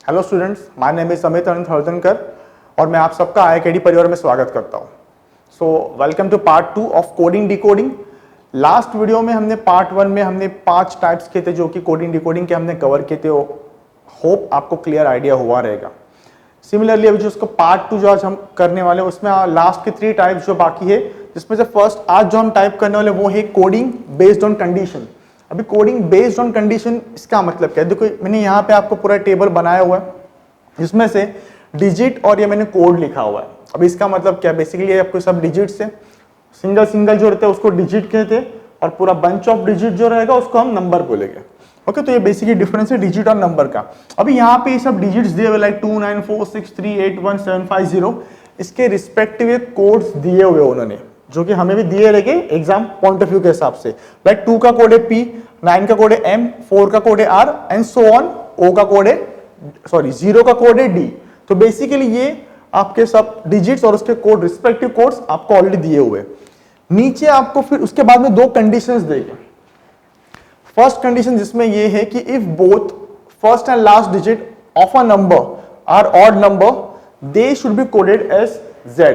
Hello students, my name is Amit Anant Hardankar और मैं आप सबका IIKD परिवार में स्वागत करता हूं। So welcome to part 2 of coding decoding. Last video में हमने पार्ट 1 में हमने 5 टाइप्स के थे जो कि कोडिंग डिकोडिंग के हमने कवर किए थे। होप आपको क्लियर आइडिया हुआ रहेगा। सिमिलरली अभी जो उसको पार्ट 2 जो आज हम करने वाले हैं उसमें लास्ट के 3 टाइप्स जो बाकी है, जिसमें से फर्स्ट आज जो हम टाइप करने वाले वो है कोडिंग बेस्ड ऑन कंडीशन। अभी कोडिंग बेस्ड ऑन कंडीशन इसका मतलब क्या है? देखो मैंने यहाँ पे आपको पूरा टेबल बनाया हुआ है जिसमें से डिजिट और ये मैंने कोड लिखा हुआ है। अभी इसका मतलब क्या है? बेसिकली आपको सब डिजिट से सिंगल सिंगल जो रहते हैं उसको डिजिट कहते हैं और पूरा बंच ऑफ डिजिट जो रहेगा उसको हम नंबर बोलेंगे। ओके, तो ये बेसिकली डिफरेंस है डिजिट और नंबर का। अभी यहाँ पे ये सब डिजिट्स दिए हुए लाइक 2 9 4 6 3 8 1 7 5 0 इसके रिस्पेक्टिव कोड्स दिए हुए उन्होंने, जो कि हमें भी दिए रहेंगे एग्जाम पॉइंट ऑफ व्यू के हिसाब से। लाइक 2 का कोड है P, 9 का कोड है M, 4 का कोड है R and so on. O का कोड है 0 का कोड है D। तो बेसिकली ये आपके सब डिजिट्स और उसके कोड रिस्पेक्टिव कोड्स आपको ऑलरेडी दिए हुए। नीचे आपको फिर उसके बाद में 2 कंडीशंस देंगे। फर्स्ट कंडीशन जिसमें ये है कि if both first and last digit of a number are odd number they should be coded as Z।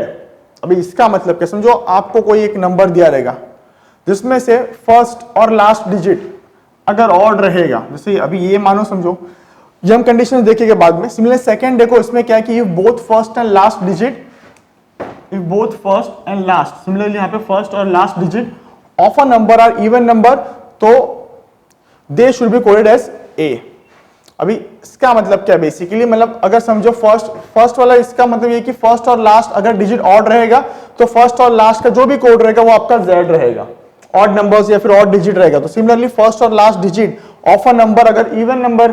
अभी इसका मतलब क्या? समझो आपको कोई एक नंबर दिया रहेगा जिसमें से फर्स्ट और लास्ट डिजिट अगर ऑड रहेगा, जैसे अभी ये मानो समझो, ये हम कंडीशन देखेंगे बाद में। सिमिलर सेकंड देखो इसमें क्या है कि if both first and last digit, if both first and last, similarly यहाँ पे फर्स्ट और last digit of a number are even number तो they should be coded as A। अभी इसका मतलब क्या है? बेसिकली मतलब अगर समझो फर्स्ट वाला, इसका मतलब ये कि फर्स्ट और लास्ट अगर डिजिट ऑड रहेगा तो फर्स्ट और लास्ट का जो भी कोड रहेगा वो आपका Z रहेगा, ऑड नंबर्स या फिर ऑड डिजिट रहेगा। तो सिमिलरली फर्स्ट और last digit of a number अगर इवन नंबर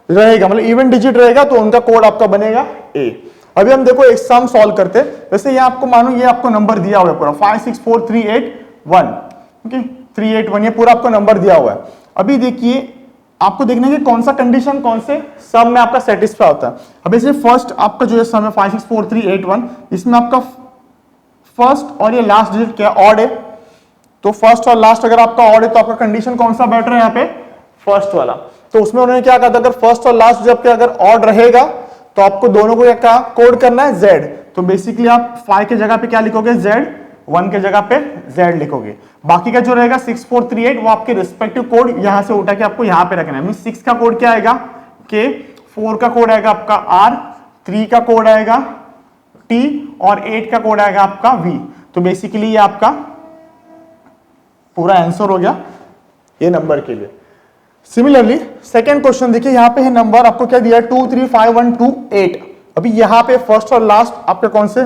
रहेगा, मतलब इवन डिजिट रहेगा, तो उनका कोड आपका बनेगा A। अभी हम देखो एक सम सॉल्व करते हैं। वैसे ये आपको मानो ये आपको नंबर दिया हुआ है पूरा 5 6 4 3 8 1, ओके 3 8 1 ये पूरा आपको नंबर दिया हुआ है। अभी देखिए आपको देखना है कि कौन सा कंडीशन कौन से सम में आपका सेटिस्फाई होता है। अब इसे फर्स्ट आपका जो है सम है 5 6 4 3 8 1, इसमें आपका फर्स्ट और ये लास्ट डिजिट क्या ऑड है, तो फर्स्ट और लास्ट अगर आपका ऑड है तो आपका कंडीशन कौन सा बैठ रहा है यहाँ पे? फर्स्ट वाला। तो उसमें उन्होंने क्या कहा था, अगर फर्स्ट और लास्ट जब अगर ऑड रहेगा तो आपको दोनों को क्या कोड करना है Z। तो बेसिकली आप 5 के जगह पे क्या लिखोगे? Z। 1 के जगह पे Z लिखोगे। बाकी का जो रहेगा 6 4 3 8 वो आपके रिस्पेक्टिव कोड यहां से उठा के आपको यहां पे रखना है। मीन 6 का कोड क्या आएगा K, 4 का कोड आएगा आपका R, 3 का कोड आएगा T और 8 का कोड आएगा आपका V। तो बेसिकली ये आपका पूरा आंसर हो गया ये नंबर के लिए। सिमिलरली सेकंड क्वेश्चन देखिए, यहां पे है नंबर आपको क्या दिया है 2 3 5 1 2 8। अभी यहां पे फर्स्ट और लास्ट आपके कौन से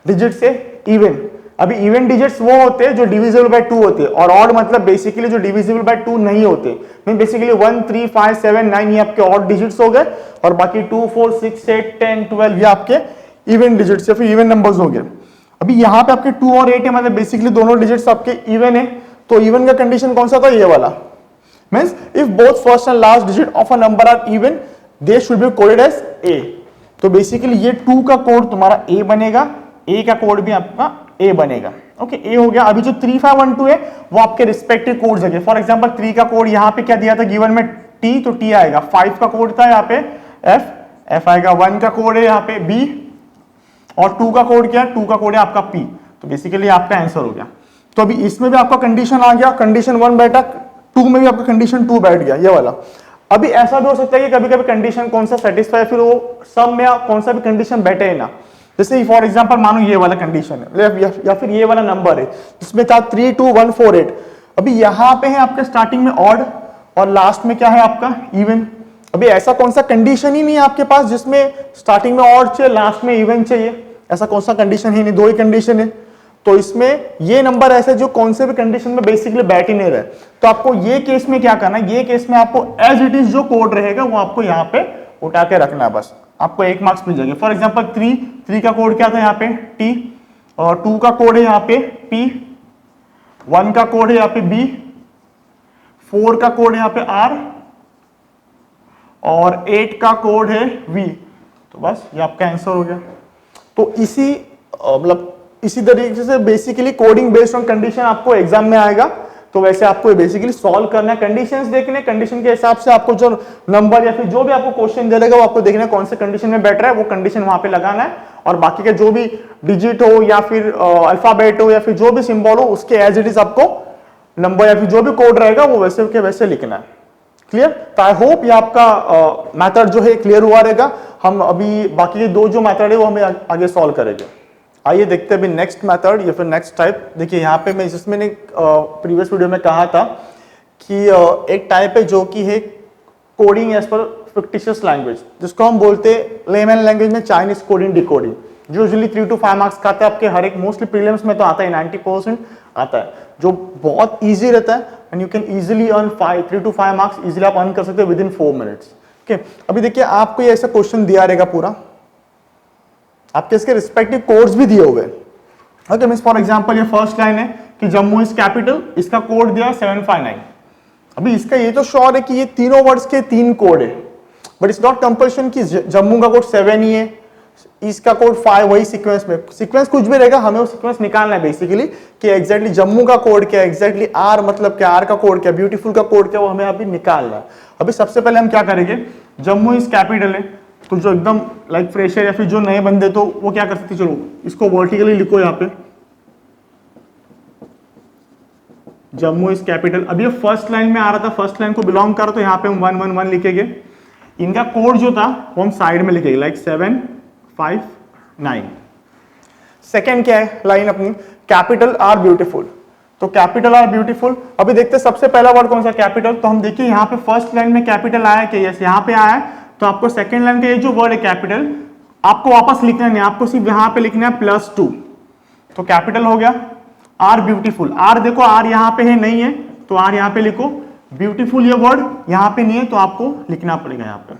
डिजिट से? इवन। अभी इवन डिजिट्स वो होते हैं जो डिविजिबल बाय 2 होते हैं और ऑड मतलब बेसिकली जो डिविजिबल बाय 2 नहीं होते। मीन बेसिकली 1 3 5 7 9 ये आपके ऑड डिजिट्स हो गए और बाकी 2 4 6 8 10 12 ये आपके इवन डिजिट्स या फिर इवन नंबर्स हो गए। अभी यहाँ पे आपके 2 और 8 है, मतलब बेसिकली दोनों डिजिट्स आपके इवन है। तो इवन का कंडीशन कौन सा था? ये वाला। Means if both first and last digit of a number are even they should be coded as A। तो बेसिकली ये 2 का कोड तुम्हारा A बनेगा, A का कोड भी आपका A बनेगा। ओके, A हो गया। अभी जो 3 5 1 2 है वो आपके रिस्पेक्टिव कोड्स है। फॉर एग्जांपल 3 का कोड यहाँ पे क्या दिया था गिवन में T, तो T आएगा। 5 का कोड था यहाँ पे F आएगा। 1 का कोड है यहाँ पे B और 2 का कोड क्या है? 2 का कोड है आपका P। तो बेसिकली आपका आंसर हो गया। तो अभी इसमें भी आपका कंडीशन आ गया, कंडीशन 1 बैठा, 2 में भी आपका कंडीशन 2 बैठ गया, ये वाला। अभी ऐसा भी हो सकता है कि कभी कभी कंडीशन कौन सा सेटिस्फाई फिर वो सम में कौन सा भी कंडीशन बैठे है ना। जैसे फॉर एग्जांपल मानो ये वाला कंडीशन है या फिर ये वाला नंबर है जिसमें था 3 2 1 4 8। अभी यहाँ पे है आपके स्टार्टिंग में ऑड और लास्ट में क्या है आपका इवन। अभी ऐसा कौन सा कंडीशन ही नहीं है आपके पास जिसमें स्टार्टिंग में ऑड चाहिए लास्ट में इवन चाहिए? ऐसा कौन सा कंडीशन है नहीं, 2 ही कंडीशन है। तो इसमें ये नंबर ऐसे जो कौन से भी कंडीशन में बेसिकली बैठ ही नहीं रहे। तो आपको ये केस में क्या करना है? ये केस में आपको एज इट इज जो कोड रहेगा वो आपको यहाँ पे उठा के रखना है, बस आपको 1 मार्क्स मिल जाएगा। फॉर एग्जांपल 3 का कोड क्या था यहाँ पे T और 2 का कोड है यहाँ पे P, 1 का कोड है यहाँ पे B, 4 का कोड है यहाँ पे R और 8 का कोड है V। तो बस ये आपका आंसर हो गया। तो इसी तरीके से basically coding based on condition आपको एग्जाम में आएगा। तो वैसे आपको बेसिकली सॉल्व करना है, कंडीशंस देखने, कंडीशन के हिसाब से आपको जो नंबर या फिर जो भी आपको क्वेश्चन दे देगा वो आपको देखना है कौन से कंडीशन में बेटर है, वो कंडीशन वहां पे लगाना है, और बाकी के जो भी डिजिट हो या फिर अल्फाबेट हो या फिर जो भी सिंबल हो उसके एज इट इज आपको नंबर या फिर जो भी कोड रहेगा वो वैसे के वैसे लिखना है। क्लियर? तो आई होप ये आपका मेथड जो है क्लियर हुआ रहेगा। हम अभी बाकी के दो जो मेथड है वो हमें आगे सॉल्व करेंगे। आइए देखते हैं अभी नेक्स्ट मेथड या फिर नेक्स्ट टाइप। देखिए यहाँ पे मैं जिसमें ने प्रीवियस वीडियो में कहा था कि एक टाइप है जो कि है coding as per fictitious language, जिसको हम बोलते हैं लेमन लैंग्वेज में चाइनीज कोडिंग डिकोडिंग, जो यूजुअली 3 to 5 मार्क्स का आता है आपके हर एक, मोस्टली प्रीलिम्स में तो आता है 90% आता है, जो बहुत ईजी रहता है and you can easily earn 3 to 5 marks easily आप अर्न कर सकते हो विद इन 4 मिनट्स। ओके, अभी देखिए आपको ये ऐसा क्वेश्चन दिया रहेगा पूरा, आपके इसके रिस्पेक्टिव कोड्स भी दिए हुए हैं। ओके, मींस फॉर एग्जांपल ये फर्स्ट लाइन है कि जम्मू इज कैपिटल, इसका कोड दिया 759। अभी इसका ये तो श्योर है कि ये तीनों वर्ड्स के 3 कोड है, बट इट्स नॉट कंपल्शन कि जम्मू का कोड 7 ही है, इसका कोड 5, वही सीक्वेंस में, सीक्वेंस कुछ भी रहेगा, हमें वो सीक्वेंस निकालना है बेसिकली कि एग्जैक्टली जम्मू का कोड क्या है, एग्जैक्टली आर मतलब क्या, आर का कोड क्या, ब्यूटीफुल का कोड क्या, वो हमें अभी निकालना है। अभी सबसे पहले हम क्या करेंगे, जम्मू इज कैपिटल है, तो जो एकदम लाइक फ्रेशर या फिर जो नए बंदे तो वो क्या कर सकते, चलो इसको वर्टिकली लिखो यहाँ पे, जम्मू इज कैपिटल। अभी ये फर्स्ट लाइन में आ रहा था, फर्स्ट लाइन को बिलोंग कर रहा, तो यहाँ पे हम 111 लिखेंगे। इनका कोड जो था वो हम साइड में लिखेंगे लाइक 759। सेकेंड क्या है लाइन अपनी, कैपिटल आर ब्यूटीफुल, तो कैपिटल आर ब्यूटीफुल। अभी देखते हैं सबसे पहला वर्ड कौन सा, कैपिटल। तो हम देखिए यहाँ पे फर्स्ट लाइन में कैपिटल आया कि यस, यहाँ पे आया है, तो आपको सेकेंड लाइन का ये जो वर्ड है कैपिटल आपको वापस लिखना नहीं, आपको सिर्फ यहाँ पे लिखना है +2, तो कैपिटल हो गया। आर ब्यूटीफुल, आर देखो आर यहाँ पे है नहीं है, तो आर यहाँ पे लिखो, ब्यूटीफुल ये वर्ड यहाँ पे नहीं है तो आपको लिखना पड़ेगा यहाँ पे।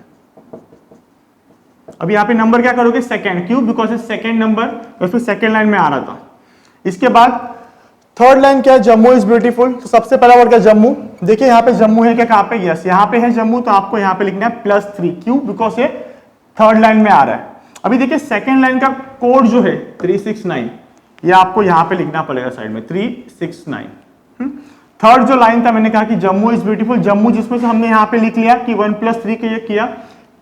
अभी यहाँ पे नंबर क्या करोगे, सेकेंड, क्यों, बिकॉज ये सेकेंड नंबर और फिर सेकेंड लाइन में आ रहा था। इसके बाद थर्ड लाइन क्या है, जम्मू इज ब्यूटीफुल, तो सबसे पहला वर्ड क्या, जम्मू। देखिए यहाँ पे जम्मू है क्या, कहाँ पे, यस यहाँ पे है जम्मू, तो आपको यहाँ पे लिखना है +3, क्यों, बिकॉज ये थर्ड लाइन में आ रहा है। अभी देखिए सेकेंड लाइन का कोड जो है 369, ये आपको यहाँ पे लिखना पड़ेगा साइड में 369। थर्ड जो लाइन था मैंने कहा कि जम्मू इज ब्यूटीफुल, जम्मू जिसमें से हमने यहाँ पे लिख लिया कि 1+3 के ये किया।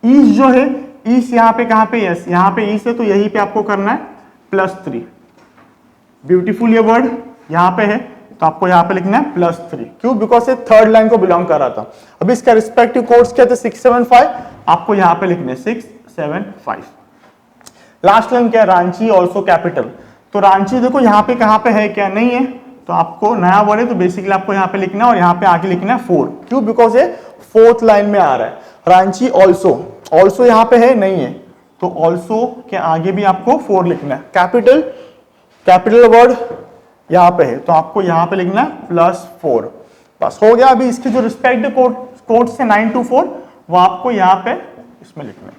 ईस्ट जो है, ईस्ट यहाँ पे कहाँ पे, यस यहाँ पे ईस्ट है, तो यहीं पे आपको करना है +3। ब्यूटीफुल ये वर्ड यहाँ पे है, तो आपको यहाँ पे लिखना है +3, क्यों, बिकॉज ये थर्ड लाइन को बिलोंग कर रहा था। अभी इसका रिस्पेक्टिव कोड्स क्या थे, 675, आपको यहाँ पे लिखने 675। लास्ट लाइन क्या है, रांची ऑल्सो कैपिटल, तो रांची देखो यहाँ पे कहाँ पे है क्या, नहीं है, तो आपको नया वर्ड है तो बेसिकली आपको यहाँ पे लिखना है और यहाँ पे आगे लिखना है 4, क्यों, बिकॉज ये फोर्थ लाइन में आ रहा है। रांची ऑल्सो, ऑल्सो यहाँ पे है नहीं है, तो ऑल्सो के आगे भी आपको 4 लिखना है। कैपिटल, कैपिटल वर्ड यहाँ पे है, तो आपको यहाँ पे लिखना है +4, बस हो गया। अभी इसके जो रिस्पेक्टिव कोड से 9 to 4 वो आपको यहाँ पे इसमें लिखना है।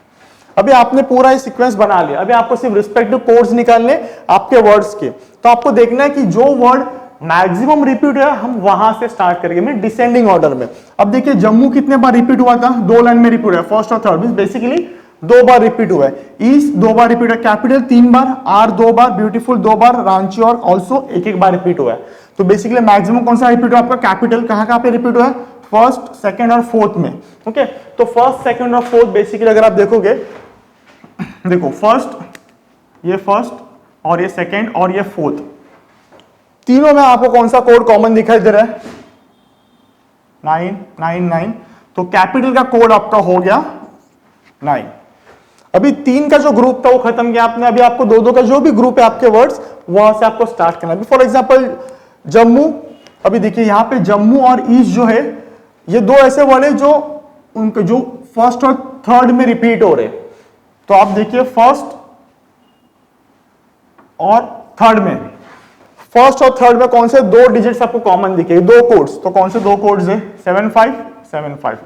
अभी आपने पूरा ये सीक्वेंस बना लिया, अभी आपको सिर्फ रिस्पेक्टिव कोड्स निकालने आपके वर्ड्स के, तो आपको देखना है कि जो वर्ड मैक्सिमम रिपीट है हम वहां से स्टार्ट करेंगे, मैं डिसेंडिंग ऑर्डर में। अब देखिए जम्मू कितने बार रिपीट हुआ था, 2 लाइन में रिपीट हुआ है, फर्स्ट और थर्ड, मींस बेसिकली 2 बार रिपीट हुआ है। ईस्ट 2 बार रिपीट है, कैपिटल 3 बार, आर 2 बार, ब्यूटीफुल 2 बार, रांची और ऑल्सो 1 बार रिपीट हुआ है। तो बेसिकली मैक्सिमम कौन सा रिपीट हुआ आपका, कैपिटल। कहां पे रिपीट हुआ है, फर्स्ट, सेकेंड और फोर्थ में। ओके, तो फर्स्ट, सेकेंड और फोर्थ बेसिकली अगर आप देखोगे, देखो फर्स्ट, ये फर्स्ट और ये सेकेंड और ये फोर्थ, तीनों में आपको कौन सा कोड कॉमन दिखाई दे रहा है, 999, तो कैपिटल का कोड आपका हो गया 9। अभी 3 का जो ग्रुप था वो खत्म किया आपने, अभी आपको 2 का जो भी ग्रुप है आपके वर्ड्स वहां से आपको स्टार्ट करना है। फॉर एग्जांपल जम्मू, अभी देखिए यहाँ पे जम्मू और ईस्ट जो है, ये 2 ऐसे वर्ड है जो उनके जो फर्स्ट और थर्ड में रिपीट हो रहे, तो आप देखिए फर्स्ट और थर्ड में, फर्स्ट और थर्ड में कौन से 2 डिजिट्स आपको कॉमन दिखेंगे, 2 कोड्स, तो कौन से 2 कोड्स है, 7575।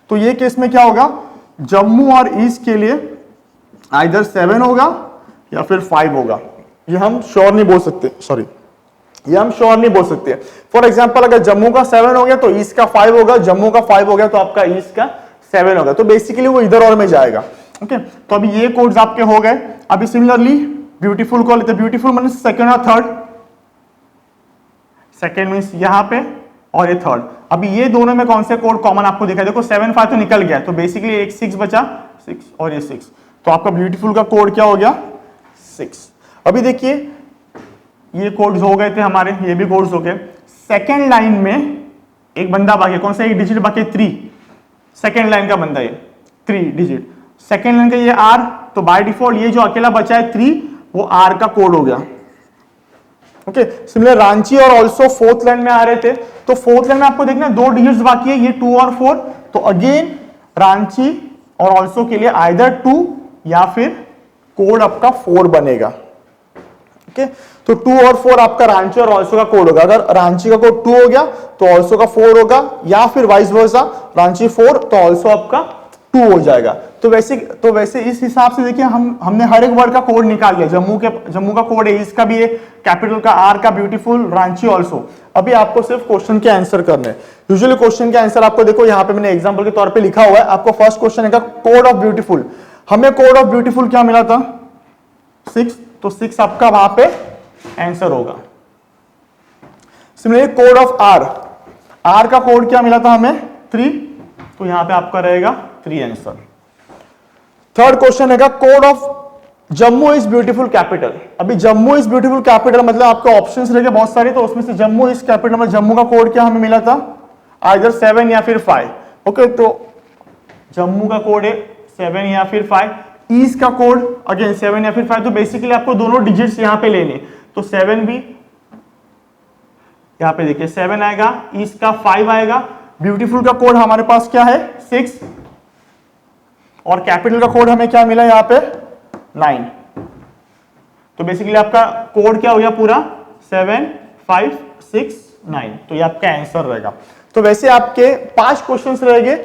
तो ये केस में क्या होगा, जम्मू और ईस्ट के लिए आइदर 7 होगा या फिर 5 होगा, ये हम श्योर नहीं बोल सकते, सॉरी ये हम श्योर नहीं बोल सकते। फॉर एग्जांपल अगर जम्मू का 7 हो गया तो ईस्ट का 5 होगा, जम्मू का 5 हो गया तो आपका ईस्ट का 7 होगा, तो बेसिकली वो इधर और में जाएगा। ओके, तो अभी ये कोड्स आपके हो गए। अभी सिमिलरली ब्यूटीफुल को लेते, ब्यूटीफुल मतलब सेकंड और थर्ड, सेकेंड मीन्स यहाँ पे, और ये थर्ड। अभी ये दोनों में कौन से कोड कॉमन आपको दिखा, देखो 7 5 तो निकल गया, तो बेसिकली एक 6 बचा, 6 और ये 6, तो आपका ब्यूटीफुल का कोड क्या हो गया 6। अभी देखिए ये कोड्स हो गए थे हमारे, ये भी कोड्स हो गए। सेकेंड लाइन में एक बंदा बाकी, कौन सा एक डिजिट बाकी, 3, सेकेंड लाइन का बंदा ये 3 डिजिट, सेकेंड लाइन का ये R, तो बाय डिफॉल्ट ये जो अकेला बचा है 3 वो R का कोड हो गया। ओके, सिमिलर रांची और ऑल्सो फोर्थ लाइन में आ रहे थे, तो फोर्थ लाइन में आपको देखना 2 डिजिट्स बाकी है, ये 2 और 4, तो अगेन रांची और ऑल्सो के लिए आइदर 2 या फिर कोड आपका 4 बनेगा। ओके, तो 2 और 4 आपका रांची और ऑल्सो का कोड होगा। अगर रांची का कोड 2 हो गया तो ऑल्सो का 4 होगा, या फिर वाइस वर्सा, रांची 4 तो ऑल्सो आपका 2 हो जाएगा। तो वैसे इस हिसाब से देखिए हमने हर एक वर्ड का कोड निकाल लिया। जम्मू का कोड है, इसका भी है कैपिटल का, R का ब्यूटीफुल, रांची ऑल्सो। अभी आपको सिर्फ क्वेश्चन के आंसर करने हैं। यूजुअली क्वेश्चन के आंसर आपको देखो यहाँ पे मैंने एग्जांपल के तौर पे लिखा हुआ है। आपको फर्स्ट क्वेश्चन है कोड ऑफ ब्यूटीफुल, हमें कोड ऑफ ब्यूटीफुल क्या मिला था 6, तो 6 आपका वहां पे आंसर होगा। सिमिलरली कोड ऑफ R का कोड क्या मिला था हमें 3, तो यहां पे आपका रहेगा 3 आंसर। थर्ड क्वेश्चन है code of Jammu is beautiful capital. अभी जम्मू इज ब्यूटीफुल कैपिटल मतलब आपके ऑप्शंस रहेंगे बहुत सारे, तो उसमें से जम्मू इज कैपिटल में जम्मू का कोड क्या हमें मिला था, आइदर 7 या फिर 5। ओके, तो जम्मू का कोड है 7 या फिर 5, ईस्ट का कोड अगेन 7 या फिर 5, तो बेसिकली आपको दोनों डिजिट्स यहां पे लेने, तो 7 भी यहां पे देखिए 7 आएगा, ईस्ट का 5 आएगा, ब्यूटीफुल का कोड हमारे पास क्या है 6, और कैपिटल का कोड हमें क्या मिला यहाँ पे 9। तो बेसिकली आपका कोड क्या हो गया पूरा 7 5 6 9, तो ये आपका आंसर रहेगा। तो वैसे आपके 5 क्वेश्चंस रहेंगे,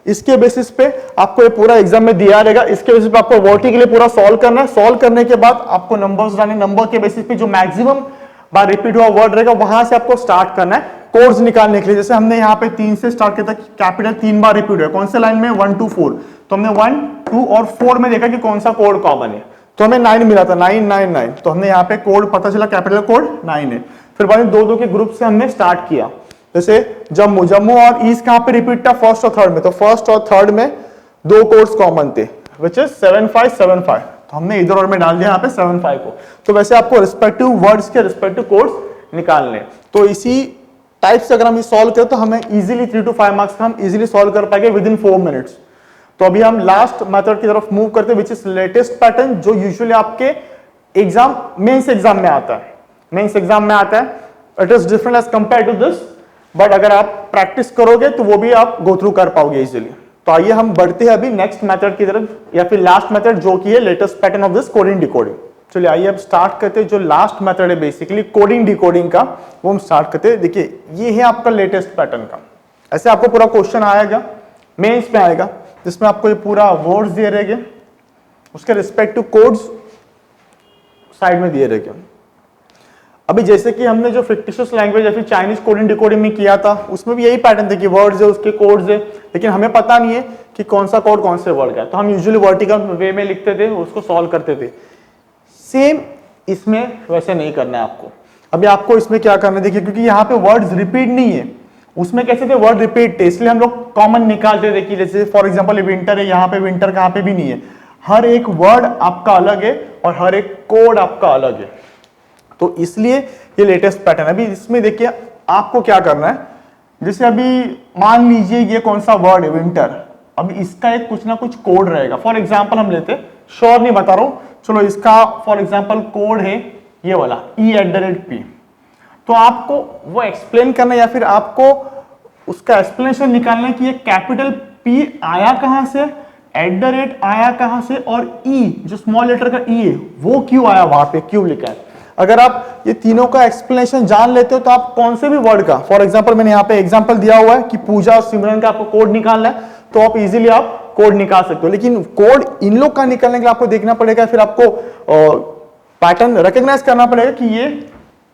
इसके बेसिस पे आपको ये पूरा एग्जाम में दिया रहेगा। इसके बेसिस पे आपको वर्टिकली पूरा सॉल्व करना है। सॉल्व करने के बाद आपको नंबर्स डालने, नंबर के बेसिस पे जो मैक्सिमम बार रिपीट हुआ वर्ड रहेगा वहां से आपको स्टार्ट करना है कोड्स निकालने के लिए। जैसे हमने यहाँ पे 3 से स्टार्ट किया था, कैपिटल 3 बार रिपीट हुआ, कौन से लाइन में 1 2 4, तो हमने 1 2 और 4 में देखा कि कौन सा कोड कॉमन है, तो हमें 9 मिला था, 9 9 9, तो हमने यहाँ पे कोड पता चला कैपिटल कोड 9 है। फिर बाद में 2 के ग्रुप से हमने स्टार्ट किया, जैसे जम्मू और ईस्ट कहां पे रिपीट था, फर्स्ट और थर्ड में, तो फर्स्ट और थर्ड में 2 कोड्स कॉमन थे विच इज 7 5 7 5, तो हमने इधर और में डाल दिया यहाँ पे 7 5 को। तो वैसे आपको रिस्पेक्टिव वर्ड्स के रिस्पेक्टिव कोड्स निकालने, तो इसी टाइप से अगर हम ये सॉल्व करें तो हमें इजीली 3 to 5 मार्क्स का हम इजीली सॉल्व कर पाएंगे विद इन 4 मिनट्स। तो अभी हम लास्ट मेथड की तरफ मूव करते हैं विच इज लेटेस्ट पैटर्न, जो यूजुअली आपके एग्जाम मेंस एग्जाम में आता है। मेंस एग्जाम में आता है, it is different as compare to this, but अगर आप प्रैक्टिस करोगे तो वो भी आप गो थ्रू कर पाओगे इजीली। तो आइए हम बढ़ते हैं अभी नेक्स्ट मेथड की तरफ, या फिर लास्ट मेथड जो कि है latest pattern of this coding decoding. चलिए आइए अब स्टार्ट करते हैं। जो लास्ट मेथड है बेसिकली कोडिंग डिकोडिंग का, वो हम स्टार्ट करते हैं। देखिए ये है आपका लेटेस्ट पैटर्न का, ऐसे आपको पूरा क्वेश्चन आएगा, मेंस में आएगा, जिसमें आपको ये पूरा वर्ड्स दिए रहेंगे, उसके रिस्पेक्टिव कोड्स साइड में दिए रहेंगे। अभी जैसे कि हमने जो फिक्टिशियस लैंग्वेज या फिर चाइनीज कोडिंग डिकोडिंग में किया था, उसमें भी यही पैटर्न था कि वर्ड्स है उसके कोड्स है, लेकिन हमें पता नहीं है कि कौन सा कोड कौन से वर्ड का है, तो हम यूजुअली वर्टिकल वे में लिखते थे, उसको सॉल्व करते थे। सेम इसमें वैसे नहीं करना है आपको। अभी आपको इसमें क्या करना है देखिए, क्योंकि यहाँ पे वर्ड्स रिपीट नहीं है, उसमें कैसे थे वर्ड रिपीट थे, इसलिए हम लोग कॉमन निकालते थे कि जैसे फॉर एग्जांपल विंटर है, यहाँ पे विंटर कहाँ पे भी नहीं है, हर एक वर्ड आपका अलग है और हर एक कोड आपका अलग है, तो इसलिए ये लेटेस्ट पैटर्न है। अभी इसमें देखिए आपको क्या करना है, जैसे अभी मान लीजिए ये कौन सा वर्ड है विंटर, अभी इसका एक कुछ ना कुछ कोड रहेगा। फॉर एग्जांपल हम लेते, श्योर नहीं बता रहा हूं, चलो इसका फॉर एग्जांपल कोड है ये वाला E@P, तो आपको वो एक्सप्लेन करना या फिर आपको उसका एक्सप्लेनेशन निकालना है कि ये कैपिटल P आया कहां से, @ आया कहां से, और E जो स्मॉल लेटर का E है वो क्यों आया, वहां पे क्यों लिखा है। अगर आप ये तीनों का एक्सप्लेनेशन जान लेते हो तो आप कौन से भी वर्ड का, फॉर एग्जांपल मैंने यहाँ पे एग्जांपल दिया हुआ है कि पूजा और सिमरन का आपको कोड निकालना है, तो आप इजीली आप कोड निकाल सकते हो। लेकिन कोड इन लोग का निकालने के लिए आपको देखना पड़ेगा, फिर आपको पैटर्न रिकॉग्नाइज करना पड़ेगा कि ये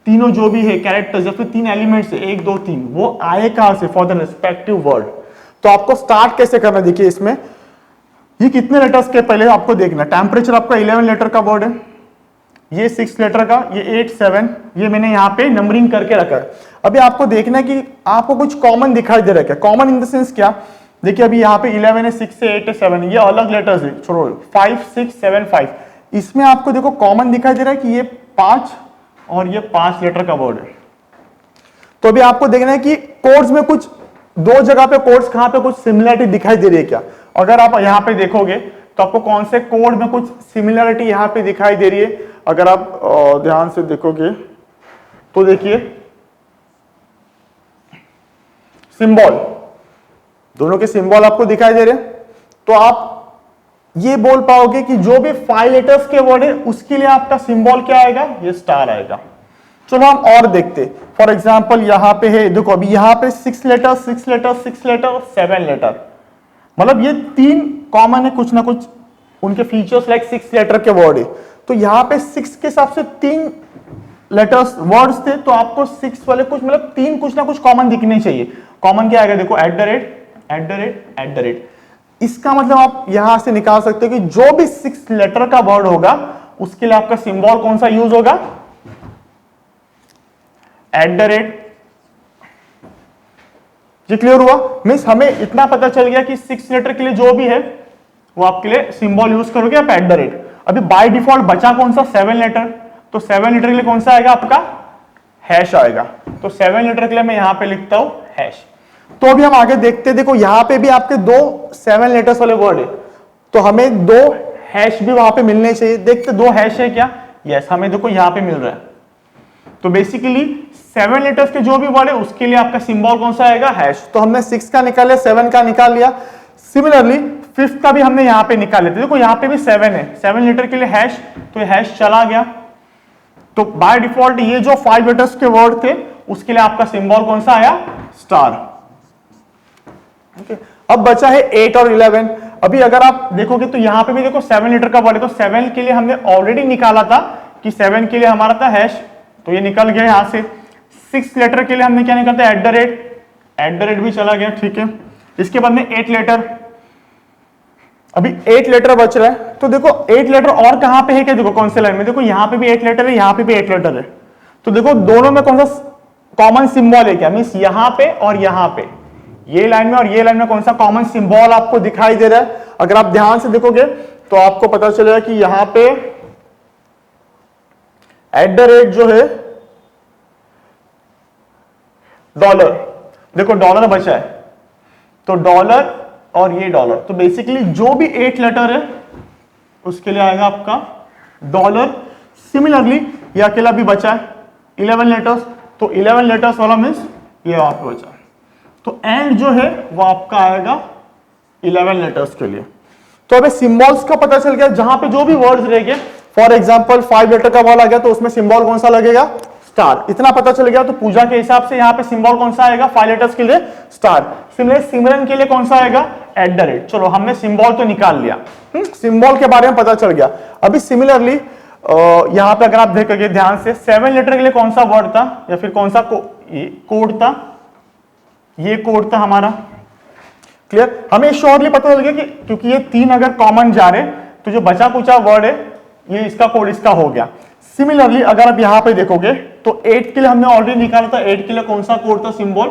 तीनों जो भी है कैरेक्टर्स या फिर 3 एलिमेंट्स है 1 2 3, वो आए कहां से फॉर द रिस्पेक्टिव वर्ड। तो आपको स्टार्ट कैसे करना, देखिए इसमें ये कितने लेटर्स के पहले आपको देखना, टेम्परेचर आपका 11 लेटर का वर्ड है, ये 6 लेटर का, ये 8 7, ये मैंने यहाँ पे नंबरिंग करके रखा है। अभी आपको देखना है कि आपको कुछ कॉमन दिखाई दे रहा है क्या, कॉमन इन द सेंस क्या, देखिए अभी यहाँ पे 11 है, 6 है, 8 है, 7 है, ये अलग लेटर्स है, छोड़ो 5 6 7 5, इसमें आपको देखो कॉमन दिखाई दे रहा है कि ये 5 और ये 5 लेटर का वर्ड है। तो अभी आपको देखना है कि कोड्स में कुछ दो जगह पे कोड्स कहां पे कुछ सिमिलरिटी दिखाई दे रही है क्या। अगर आप यहां पे देखोगे तो आपको कौन से कोड में कुछ सिमिलरिटी यहां पे दिखाई दे रही है, अगर आप ध्यान से देखोगे तो देखिए सिंबल, दोनों के सिंबल आपको दिखाई दे रहे हैं, तो आप ये बोल पाओगे कि जो भी 5 लेटर्स के वर्ड है उसके लिए आपका सिंबल क्या आएगा, ये स्टार आएगा। चलो हम और देखते, फॉर एग्जाम्पल यहां पे है, देखो अभी यहां पे 6 लेटर 6 लेटर 6 लेटर 7 लेटर, मतलब ये 3 कॉमन है, कुछ ना कुछ उनके फीचर्स लाइक 6 लेटर के वर्ड है। तो यहां पे 6 के हिसाब से 3 लेटर्स वर्ड्स थे, तो आपको 6 वाले कुछ मतलब 3 कुछ ना कुछ कॉमन दिखने चाहिए। कॉमन क्या आएगा, देखो @ इसका मतलब आप यहां से निकाल सकते हो कि जो भी 6 लेटर का वर्ड होगा उसके लिए आपका सिंबल कौन सा यूज होगा, @ ये क्लियर हुआ। मींस हमें इतना पता चल गया कि 6 लेटर के लिए जो भी है वो आपके लिए सिंबल यूज करोगे आप @ अभी बाय डिफॉल्ट बचा कौन सा, 7 लेटर, तो 7 लेटर के लिए कौन सा आएगा आपका, हैश आएगा। तो 7 लेटर के लिए मैं यहां पे लिखता हूं हैश। तो अभी हम आगे देखते हैं, देखो यहां पे भी आपके 2 7 लेटर्स वाले वर्ड है, तो हमें 2 हैश भी वहां पे मिलने चाहिए। देखते 2 हैश है क्या, यस हमें देखो यहां पे मिल रहा है। तो बेसिकली 7 लेटर्स के जो भी वर्ड है उसके लिए आपका सिंबल कौन सा आएगा, हैश। तो हमने 6 का निकाल लिया, 7 का निकाल लिया, सिमिलरली 5 का भी हमने यहां पे निकाल लेते। देखो यहां पे भी 7 है, 7 लेटर के लिए हैश, तो हैश चला गया। तो बाय डिफॉल्ट ये जो 5 लेटर्स के वर्ड थे उसके लिए आपका सिंबल कौन सा आया, स्टार। अब बचा है 8 और 11। अभी अगर आप देखोगे तो यहां पे भी देखो 7 लेटर का वर्ड है, तो 7 के लिए हमने ऑलरेडी निकाला था कि 7 के लिए हमारा था हैश, तो ये निकल गया यहां से। 6 लेटर के लिए हमने क्या निकालता है, @ भी चला गया, ठीक है। इसके बाद में 8 लेटर, अभी 8 लेटर बच रहा है, तो देखो 8 लेटर और कहां पे है क्या, देखो कौन से लाइन में, देखो यहां पे भी 8 लेटर है, यहां पे भी 8 लेटर है, तो देखो दोनों में कौन सा कॉमन सिंबल है क्या, मींस यहां पे और यहां पे, ये लाइन में और ये लाइन में कौन सा कॉमन सिंबल आपको दिखाई दे रहा है। अगर आप ध्यान से देखोगे तो आपको पता चलेगा कि यहां पे @ जो है डॉलर, देखो डॉलर बचा है, तो डॉलर और ये डॉलर, तो बेसिकली जो भी 8 लेटर है उसके लिए आएगा आपका डॉलर। सिमिलरली ये अकेला भी बचा है 11 लेटर्स, तो 11 लेटर्स वाला मींस ये आपको बचा है, तो एंड जो है वो आपका आएगा 11 लेटर्स के लिए। तो अबे सिंबल्स का पता चल गया, जहां पे जो भी वर्ड्स रहेंगे, फॉर एग्जांपल 5 लेटर का वर्ड आ गया तो उसमें सिंबल कौन सा लगेगा, स्टार। इतना पता चल गया, तो पूजा के हिसाब से यहाँ पे सिंबल कौन सा आएगा, 5 लेटर्स के लिए स्टार। सिमिलर सिमरन के लिए कौन सा आएगा, @ चलो हमने सिंबल तो निकाल लिया, सिंबल के बारे में पता चल गया। अभी सिमिलरली यहाँ पे अगर आप देखोगे ध्यान से, 7 लेटर के लिए कौन सा वर्ड था या फिर कौन सा कोड था, ये कोड था हमारा, क्लियर। हमें श्योरली पता चल गया कि क्योंकि ये 3 अगर कॉमन जा रहे तो जो बचा कुचा वर्ड है ये इसका कोड इसका हो गया। सिमिलरली अगर आप यहां पे देखोगे तो 8 के लिए हमने ऑलरेडी निकाला था, 8 के लिए कौन सा कोड था, सिंबल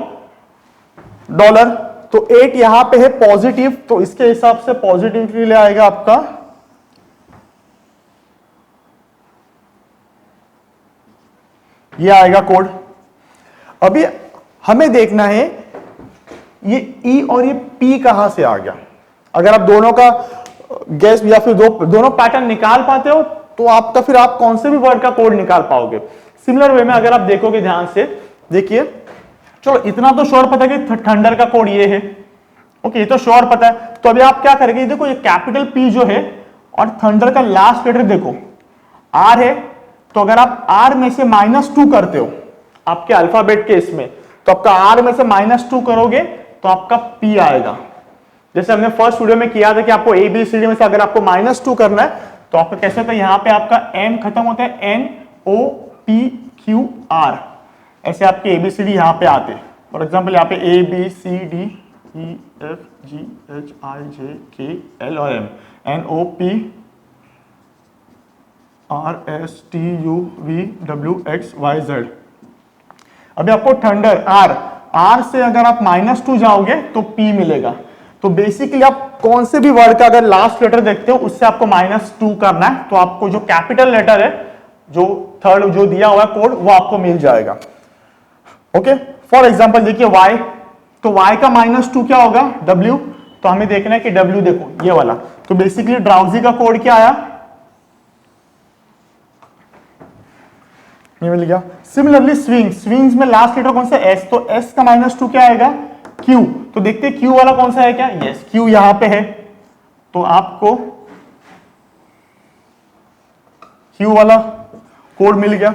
डॉलर, तो 8 यहां पे है पॉजिटिव, तो इसके हिसाब से पॉजिटिव के लिए आएगा आपका ये आएगा कोड। अभी हमें देखना है ये ई और ये पी कहां से आ गया। अगर आप दोनों का गैस या फिर दोनों पैटर्न निकाल पाते हो तो आपका फिर आप कौन से भी वर्ड का कोड निकाल पाओगे। सिमिलर वे में अगर आप देखोगे ध्यान से, देखिए चलो इतना तो श्योर पता है कि थंडर का कोड ये है, ओके ये तो श्योर पता है। तो अभी आप क्या करेंगे, देखो ये कैपिटल पी जो है और थंडर का लास्ट लेटर देखो आर है, तो अगर आप आर में से -2 करते हो आपके अल्फाबेट के इसमें, तो आपका आर में से -2 करोगे तो आपका पी आएगा। जैसे हमने फर्स्ट वीडियो में किया था कि आपको ABCD में से अगर आपको -2 करना है तो आपका कैसे होता है, यहां पे आपका M खत्म होता है NOPQR, ऐसे आपके ABCD यहां पे आते हैं। फॉर एग्जांपल यहाँ पे ABCDEFGHIJKL और M NOP RSTUVWXYZ। अभी आपको थंडर R से अगर आप -2 जाओगे तो P मिलेगा। तो बेसिकली आप कौन से भी वर्ड का अगर लास्ट लेटर देखते हो उससे आपको -2 करना है, तो आपको जो कैपिटल लेटर है, जो थर्ड जो दिया हुआ है कोड, वो आपको मिल जाएगा। ओके, फॉर एग्जाम्पल देखिए Y, तो Y का -2 क्या होगा? W। तो हमें देखना है कि W देखो ये वाला, तो बेसिकली ड्राउजी का कोड क्या आया? ये मिल गया। सिमिलरली स्विंग्स में लास्ट लेटर कौन सा? S, तो S का -2 क्या आएगा? Q। तो देखते हैं Q वाला कौन सा है क्या? यस, Q यहां पे है, तो आपको Q वाला कोड मिल गया।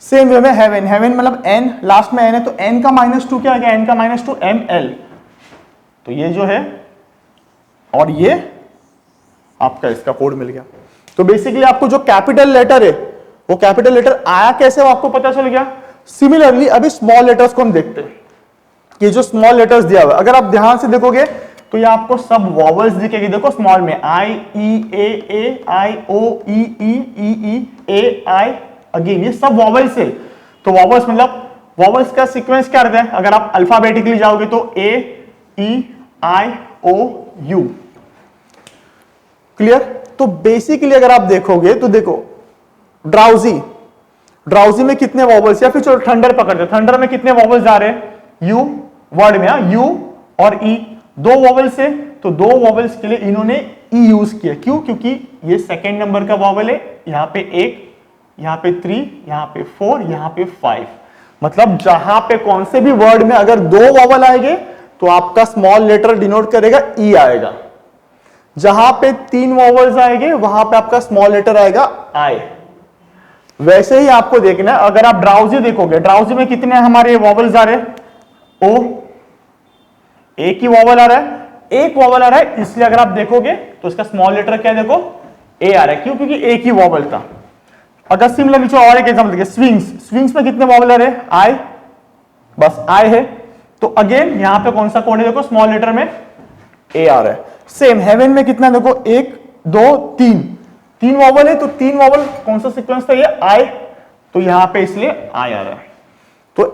सेम वे में हेवन मतलब N, लास्ट में N है, तो N का -2 क्या आएगा? N का -2 ML। तो ये जो है और ये आपका इसका कोड मिल गया। तो बेसिकली आपको जो कैपिटल लेटर है वो कैपिटल लेटर आया कैसे वो आपको पता चल गया। सिमिलरली अभी स्मॉल लेटर्स को हम देखते हैं कि जो स्मॉल लेटर्स दिया हुआ है, अगर आप ध्यान से देखोगे तो ये आपको सब वॉवल्स दिखेगी। देखो स्मॉल में I E A A I O E E E E A I, again ये सब वॉवल्स है। तो वॉवल्स मतलब वॉवल्स का सीक्वेंस क्या रहता है? अगर आप अल्फाबेटिकली जाओगे तो A E I O U, clear. तो बेसिकली अगर आप देखोगे तो देखो ड्राउजी में कितने वॉवल्स, या फिर चलो थंडर पकड़ते, थंडर में कितने वॉवल्स जा रहे हैं? यू वर्ड में यू और ई, 2 वॉवल्स है, तो 2 वॉवल्स के लिए इन्होंने ई यूज किया। क्यों? क्योंकि ये सेकेंड नंबर का वॉवल है, यहां पे 1, यहां पे 3, यहां पे 4, यहां पे 5। मतलब जहां पे कौन से भी वर्ड में अगर 2 वॉवल आएंगे तो आपका स्मॉल लेटर डिनोट करेगा ई आएगा। जहां पे 3 वॉवल्स आएंगे वहां पे आपका स्मॉल लेटर आएगा आई। वैसे ही आपको देखना है, अगर आप ड्राउजी देखोगे, ड्राउजी में कितने हमारे वॉवल्स आ रहे हैं? ओ, एक ही वॉवल आ रहा है, एक वॉवल आ रहा है, इसलिए अगर आप देखोगे तो इसका स्मॉल लेटर क्या है? देखो ए आ रहा है। क्यों? क्योंकि एक ही वॉवल था। अगर सिमिलर नीचे और एक एग्जांपल देखिए, स्विंग्स में कितने वॉवल आ रहे हैं? आई, बस आई है, तो अगेन यहां पे कौन सा कोड है? देखो स्मॉल लेटर में ए आ रहा है। सेम हेवन में कितना? देखो 1 2 3 वॉवल है, तो 3 वॉवल कौन सा सीक्वेंस था? ये आई, तो यहां पे इसलिए आई आ रहा है। तो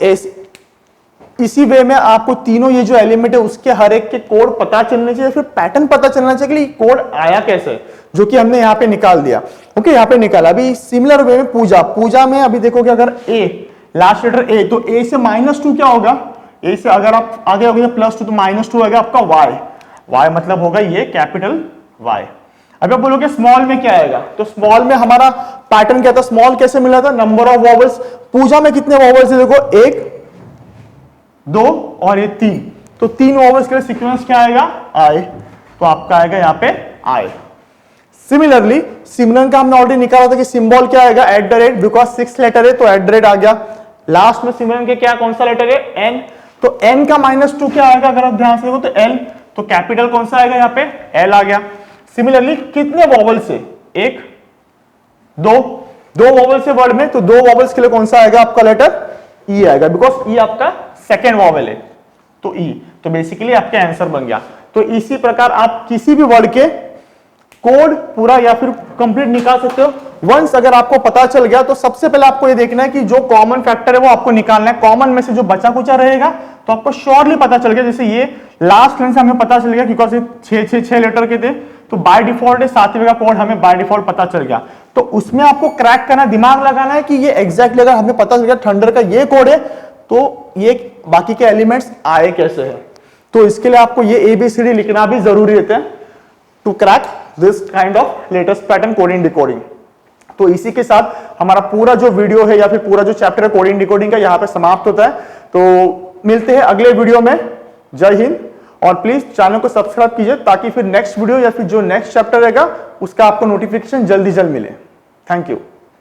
इसी वे में आपको तीनों ये जो एलिमेंट है उसके हर एक के कोड पता चलने चाहिए, फिर पैटर्न पता चलना चाहिए कि कोड आया कैसे, जो कि हमने यहाँ पे निकाल दिया। ओके, यहाँ पे निकाला। अभी सिमिलर वे में पूजा में अभी देखोगे अगर ए, लास्ट लेटर ए, तो ए से -2 क्या होगा? ए से अगर आप आगे होगे +2 तो -2 आएगा आपका वाई मतलब होगा ये कैपिटल वाई। अब आप बोलोगे स्मॉल में क्या आएगा? तो स्मॉल में हमारा पैटर्न क्या था? स्मॉल कैसे मिला था? Number of vowels. पूजा में कितने वॉवल्स है? देखो 1 2 और ये 3, तो 3 वॉवल्स के लिए सीक्वेंस क्या आएगा? आई, तो आपका आएगा यहाँ पे आई। सिमिलरली सिमरन का हमने ऑलरेडी निकाला था कि सिंबल क्या आएगा? @ बिकॉज 6 लेटर है तो @ आ गया। लास्ट में सिमरन के क्या कौन सा लेटर है? एन, तो एन का -2 क्या आएगा? अगर आप ध्यान से देखो तो एल, तो कैपिटल कौन सा आएगा? यहाँ पे एल आ गया। सिमिलरली कितने वॉवल्स है? 1 2 वॉवल्स है वर्ड में, तो 2 वॉवल्स के लिए कौन सा आएगा आपका लेटर? ई आएगा, बिकॉज ई आपका सेकेंड वॉवल है, तो ई। तो बेसिकली आपका आंसर बन गया। तो इसी प्रकार आप किसी भी वर्ड के कोड पूरा या फिर कंप्लीट निकाल सकते हो। वंस अगर आपको पता चल गया तो सबसे पहले आपको ये देखना है कि जो कॉमन फैक्टर है वो आपको निकालना है। कॉमन में से जो बचा कुचा रहेगा तो आपको श्योरली पता चल गया। जैसे ये लास्ट लाइन से हमें पता चल गया बिकॉज ये 6 लेटर के थे, तो बाय डिफॉल्ट 7वें का कोड हमें बाय डिफॉल्ट पता चल गया। तो उसमें आपको क्रैक करना, दिमाग लगाना है कि ये एग्जैक्टली अगर हमें पता चल गया थंडर का ये कोड है तो ये बाकी के एलिमेंट्स आए कैसे हैं। तो इसके लिए आपको ये ABCD लिखना भी जरूरी रहता है to crack this kind of latest pattern coding decoding. तो इसी के साथ हमारा पूरा जो वीडियो है या फिर पूरा जो चैप्टर है कोडिंग डिकोडिंग का यहाँ पे समाप्त होता है। तो मिलते हैं अगले वीडियो में। जय हिंद, और प्लीज चैनल को सब्सक्राइब कीजिए ताकि फिर नेक्स्ट वीडियो या फिर जो नेक्स्ट चैप्टर रहेगा उसका आपको नोटिफिकेशन जल्दी मिले। Thank you.